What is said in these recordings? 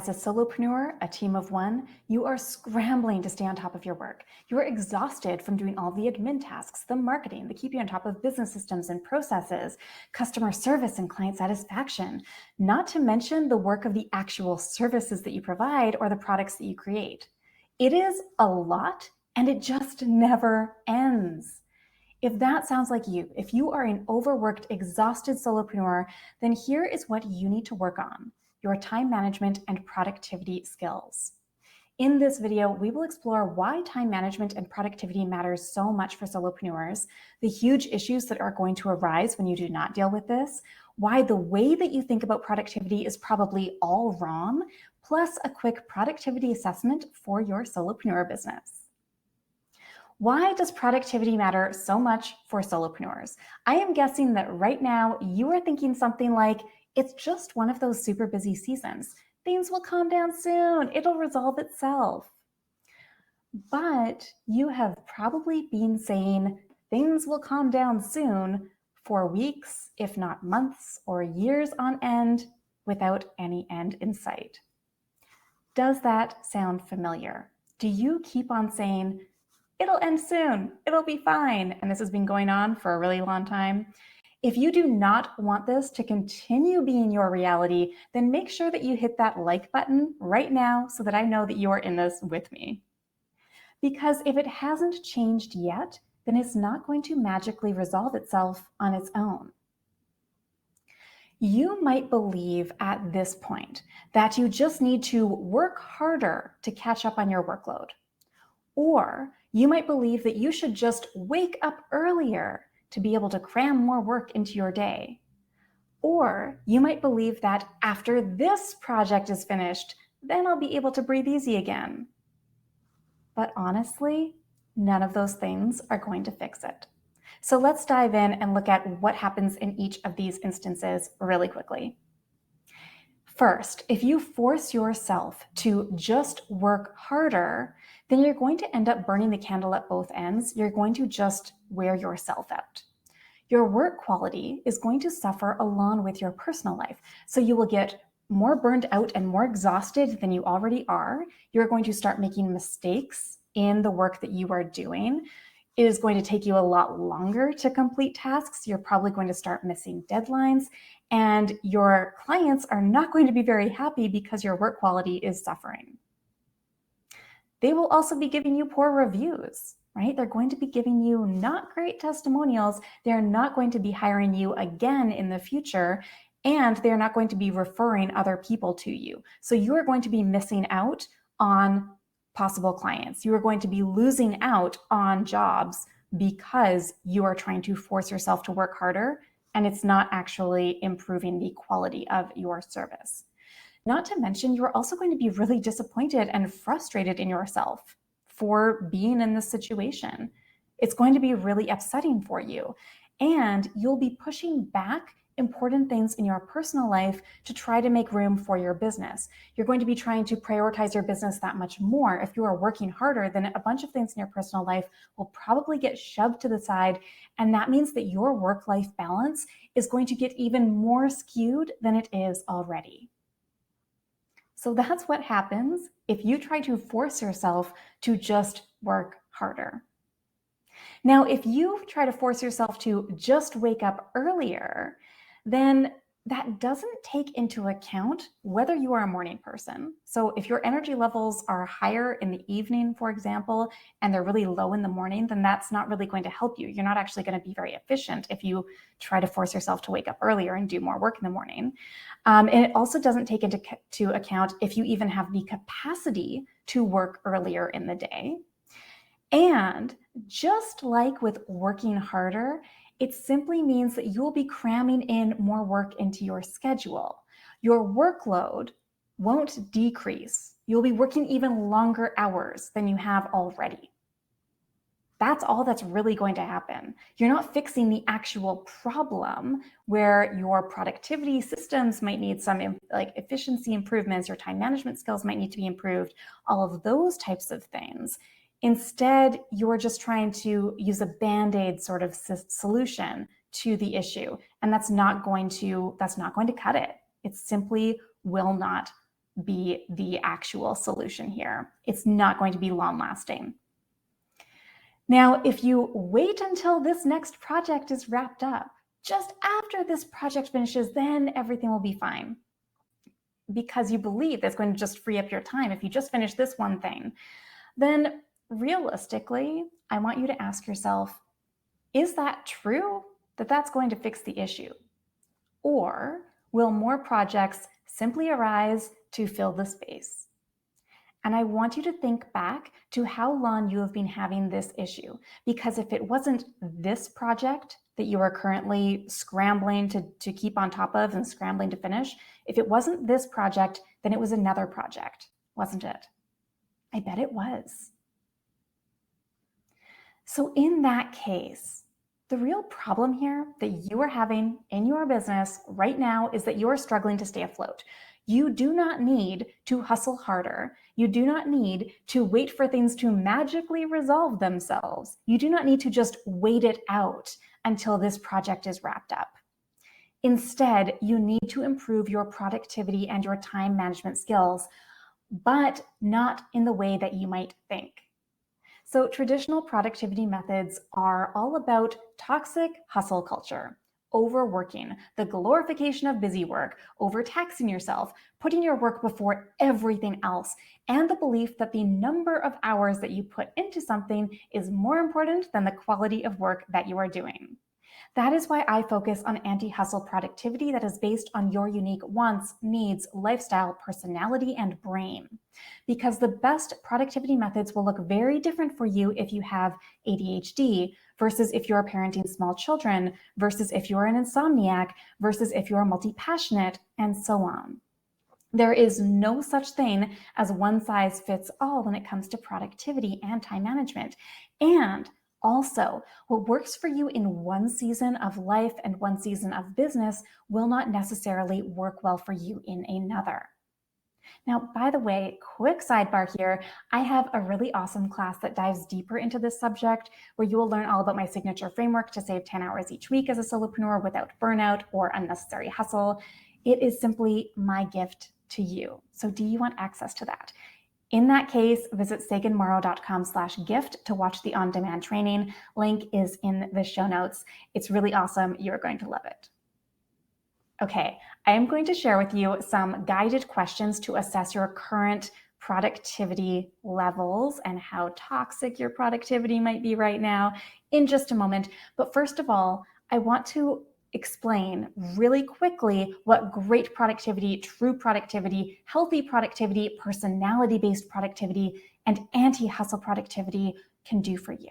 As a solopreneur, a team of one, you are scrambling to stay on top of your work. You are exhausted from doing all the admin tasks, the marketing, the keeping on top of business systems and processes, customer service and client satisfaction, not to mention the work of the actual services that you provide or the products that you create. It is a lot, and it just never ends. If that sounds like you, if you are an overworked, exhausted solopreneur, then here is what you need to work on: your time management and productivity skills. In this video, we will explore why time management and productivity matters so much for solopreneurs, the huge issues that are going to arise when you do not deal with this, why the way that you think about productivity is probably all wrong, plus a quick productivity assessment for your solopreneur business. Why does productivity matter so much for solopreneurs? I am guessing that right now you are thinking something like, it's just one of those super busy seasons. Things will calm down soon. It'll resolve itself. But you have probably been saying things will calm down soon for weeks, if not months or years on end, without any end in sight. Does that sound familiar? Do you keep on saying, it'll end soon, it'll be fine, and this has been going on for a really long time? If you do not want this to continue being your reality, then make sure that you hit that like button right now so that I know that you are in this with me. Because if it hasn't changed yet, then it's not going to magically resolve itself on its own. You might believe at this point that you just need to work harder to catch up on your workload. Or you might believe that you should just wake up earlier to be able to cram more work into your day. Or you might believe that after this project is finished, then I'll be able to breathe easy again. But honestly, none of those things are going to fix it. So let's dive in and look at what happens in each of these instances really quickly. First, if you force yourself to just work harder, then you're going to end up burning the candle at both ends. You're going to just wear yourself out. Your work quality is going to suffer along with your personal life. So you will get more burned out and more exhausted than you already are. You're going to start making mistakes in the work that you are doing. It is going to take you a lot longer to complete tasks. You're probably going to start missing deadlines, and your clients are not going to be very happy because your work quality is suffering. They will also be giving you poor reviews, right? They're going to be giving you not great testimonials. They're not going to be hiring you again in the future, and they're not going to be referring other people to you. So you are going to be missing out on possible clients. You are going to be losing out on jobs because you are trying to force yourself to work harder, and it's not actually improving the quality of your service. Not to mention, you're also going to be really disappointed and frustrated in yourself for being in this situation. It's going to be really upsetting for you, and you'll be pushing back important things in your personal life to try to make room for your business. You're going to be trying to prioritize your business that much more. If you are working harder, then a bunch of things in your personal life will probably get shoved to the side, and that means that your work-life balance is going to get even more skewed than it is already. So that's what happens if you try to force yourself to just work harder. Now, if you try to force yourself to just wake up earlier, then that doesn't take into account whether you are a morning person. So if your energy levels are higher in the evening, for example, and they're really low in the morning, then that's not really going to help you. You're not actually going to be very efficient if you try to force yourself to wake up earlier and do more work in the morning. And it also doesn't take into account if you even have the capacity to work earlier in the day. And just like with working harder, it simply means that you'll be cramming in more work into your schedule. Your workload won't decrease. You'll be working even longer hours than you have already. That's all that's really going to happen. You're not fixing the actual problem where your productivity systems might need some efficiency improvements, your time management skills might need to be improved, all of those types of things. Instead, you're just trying to use a Band-Aid sort of solution to the issue, and that's not going to cut it. It simply will not be the actual solution here. It's not going to be long lasting. Now, if you wait until this next project is wrapped up, just after this project finishes, then everything will be fine. Because you believe that's going to just free up your time if you just finish this one thing, then realistically, I want you to ask yourself, is that true that that's going to fix the issue? Or will more projects simply arise to fill the space? And I want you to think back to how long you have been having this issue, because if it wasn't this project that you are currently scrambling to keep on top of and scrambling to finish, if it wasn't this project, then it was another project, wasn't it? I bet it was. So in that case, the real problem here that you are having in your business right now is that you're struggling to stay afloat. You do not need to hustle harder. You do not need to wait for things to magically resolve themselves. You do not need to just wait it out until this project is wrapped up. Instead, you need to improve your productivity and your time management skills, but not in the way that you might think. So traditional productivity methods are all about toxic hustle culture, overworking, the glorification of busy work, overtaxing yourself, putting your work before everything else, and the belief that the number of hours that you put into something is more important than the quality of work that you are doing. That is why I focus on anti-hustle productivity that is based on your unique wants, needs, lifestyle, personality, and brain. Because the best productivity methods will look very different for you if you have ADHD versus if you're parenting small children versus if you're an insomniac versus if you're multi-passionate, and so on. There is no such thing as one size fits all when it comes to productivity and time management. And also, what works for you in one season of life and one season of business will not necessarily work well for you in another. Now, by the way, quick sidebar here, I have a really awesome class that dives deeper into this subject where you will learn all about my signature framework to save 10 hours each week as a solopreneur without burnout or unnecessary hustle. It is simply my gift to you. So do you want access to that? In that case, visit saganmorrow.com/gift to watch the on-demand training. Link is in the show notes. It's really awesome. You're going to love it. Okay, I am going to share with you some guided questions to assess your current productivity levels and how toxic your productivity might be right now in just a moment. But first of all, I want to explain really quickly what great productivity, true productivity, healthy productivity, personality-based productivity, and anti-hustle productivity can do for you.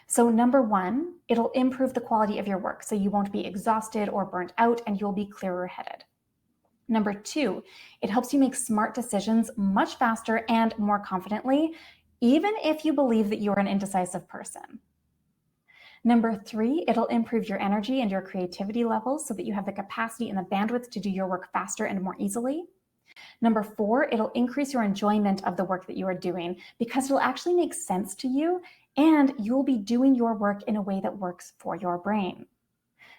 So number one, it'll improve the quality of your work so you won't be exhausted or burnt out and you'll be clearer headed. Number two, it helps you make smart decisions much faster and more confidently, even if you believe that you're an indecisive person. Number three, it'll improve your energy and your creativity levels so that you have the capacity and the bandwidth to do your work faster and more easily. Number four, it'll increase your enjoyment of the work that you are doing because it'll actually make sense to you and you'll be doing your work in a way that works for your brain.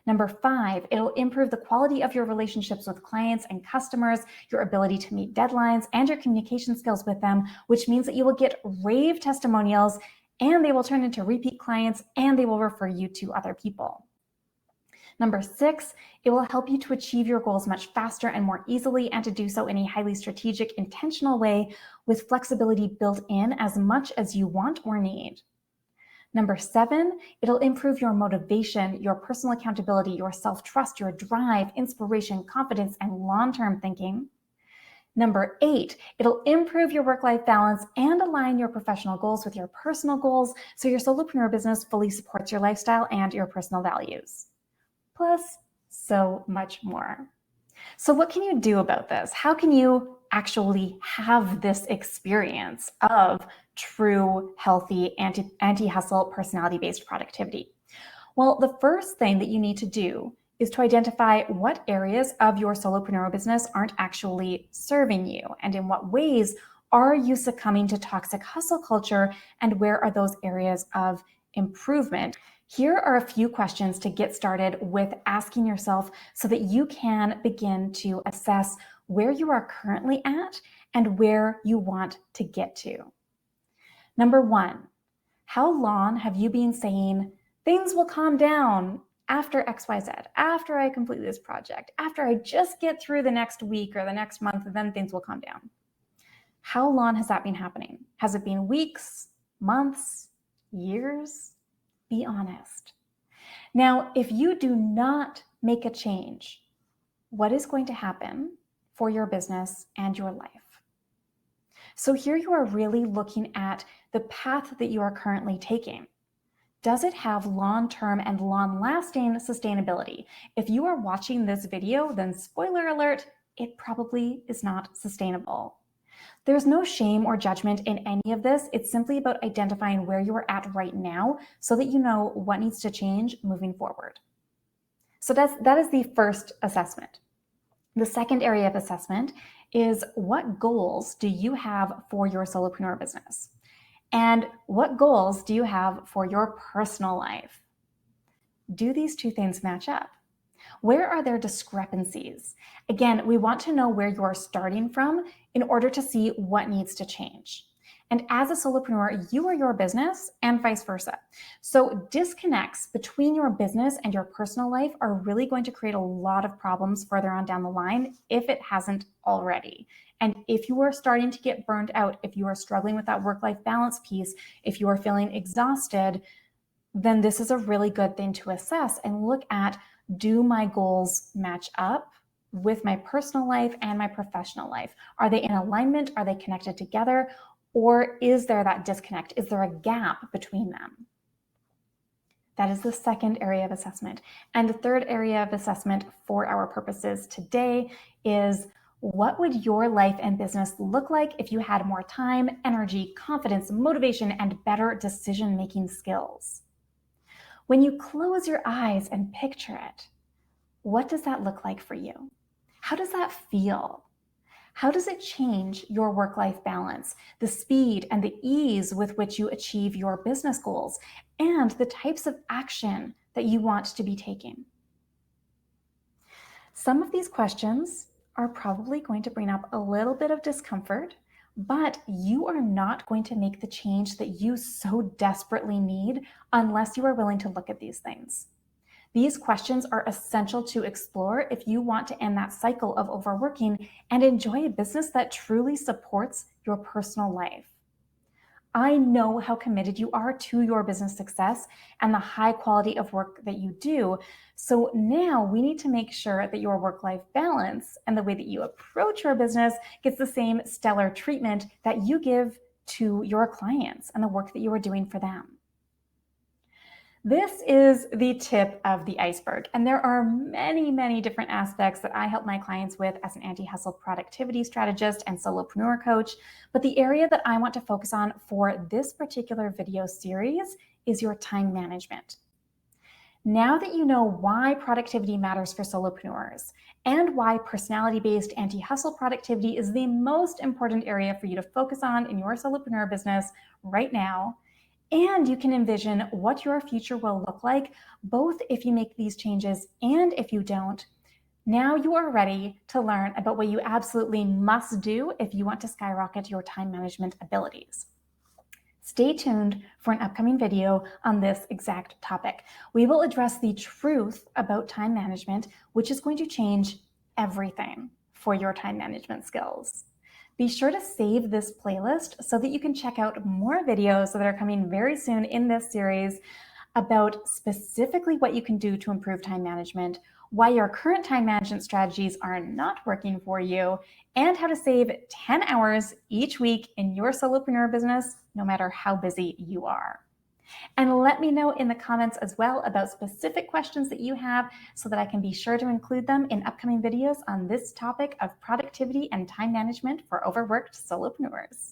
Number five, it'll improve the quality of your relationships with clients and customers, your ability to meet deadlines, and your communication skills with them, which means that you will get rave testimonials and they will turn into repeat clients and they will refer you to other people. Number six, it will help you to achieve your goals much faster and more easily and to do so in a highly strategic, intentional way with flexibility built in as much as you want or need. Number seven, it'll improve your motivation, your personal accountability, your self-trust, your drive, inspiration, confidence, and long-term thinking. Number eight, it'll improve your work-life balance and align your professional goals with your personal goals so your solopreneur business fully supports your lifestyle and your personal values. Plus, so much more. So what can you do about this? How can you actually have this experience of true, healthy, anti-hustle, personality-based productivity? Well, the first thing that you need to do is to identify what areas of your solopreneur business aren't actually serving you, and in what ways are you succumbing to toxic hustle culture, and where are those areas of improvement? Here are a few questions to get started with asking yourself so that you can begin to assess where you are currently at and where you want to get to. Number 1, how long have you been saying things will calm down after XYZ, after I complete this project, after I just get through the next week or the next month, then things will calm down? How long has that been happening? Has it been weeks, months, years? Be honest. Now, if you do not make a change, what is going to happen for your business and your life? So here you are really looking at the path that you are currently taking. Does it have long-term and long-lasting sustainability? If you are watching this video, then spoiler alert, it probably is not sustainable. There's no shame or judgment in any of this. It's simply about identifying where you are at right now so that you know what needs to change moving forward. So that is the first assessment. The second area of assessment is, what goals do you have for your solopreneur business? And what goals do you have for your personal life? Do these two things match up? Where are there discrepancies? Again, we want to know where you are starting from in order to see what needs to change. And as a solopreneur, you are your business and vice versa. So disconnects between your business and your personal life are really going to create a lot of problems further on down the line if it hasn't already. And if you are starting to get burned out, if you are struggling with that work-life balance piece, if you are feeling exhausted, then this is a really good thing to assess and look at, do my goals match up with my personal life and my professional life? Are they in alignment? Are they connected together? Or is there that disconnect? Is there a gap between them? That is the second area of assessment. And the third area of assessment for our purposes today is, what would your life and business look like if you had more time, energy, confidence, motivation, and better decision-making skills? When you close your eyes and picture it, what does that look like for you? How does that feel? How does it change your work-life balance, the speed and the ease with which you achieve your business goals, and the types of action that you want to be taking? Some of these questions are probably going to bring up a little bit of discomfort, but you are not going to make the change that you so desperately need unless you are willing to look at these things. These questions are essential to explore if you want to end that cycle of overworking and enjoy a business that truly supports your personal life. I know how committed you are to your business success and the high quality of work that you do. So now we need to make sure that your work-life balance and the way that you approach your business gets the same stellar treatment that you give to your clients and the work that you are doing for them. This is the tip of the iceberg, and there are many, many different aspects that I help my clients with as an anti-hustle productivity strategist and solopreneur coach, but the area that I want to focus on for this particular video series is your time management. Now that you know why productivity matters for solopreneurs and why personality-based anti-hustle productivity is the most important area for you to focus on in your solopreneur business right now, and you can envision what your future will look like, both if you make these changes and if you don't, now you are ready to learn about what you absolutely must do if you want to skyrocket your time management abilities. Stay tuned for an upcoming video on this exact topic. We will address the truth about time management, which is going to change everything for your time management skills. Be sure to save this playlist so that you can check out more videos that are coming very soon in this series about specifically what you can do to improve time management, why your current time management strategies are not working for you, and how to save 10 hours each week in your solopreneur business, no matter how busy you are. And let me know in the comments as well about specific questions that you have so that I can be sure to include them in upcoming videos on this topic of productivity and time management for overworked solopreneurs.